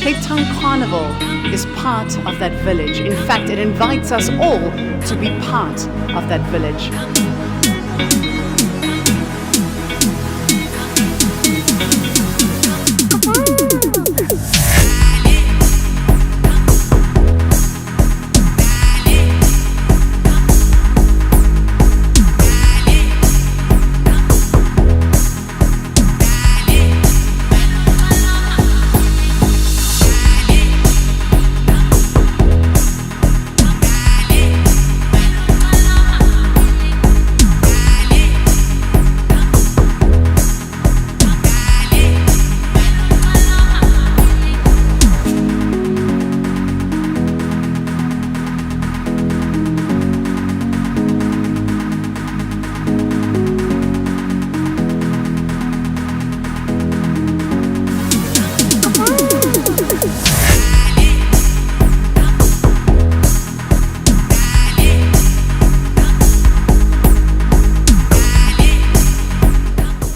Cape Town Carnival is part of that village. In fact, it invites us all to be part of that village.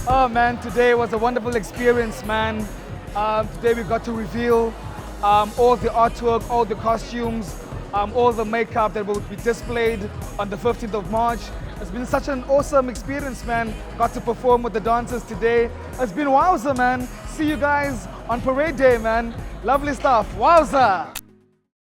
Oh man, today was a wonderful experience, man. Today we got to reveal all the artwork, all the costumes, all the makeup that will be displayed on the 15th of March. It's been such an awesome experience, man. Got to perform with the dancers today. It's been WowZA, man. See you guys on parade day, man. Lovely stuff. WowZA!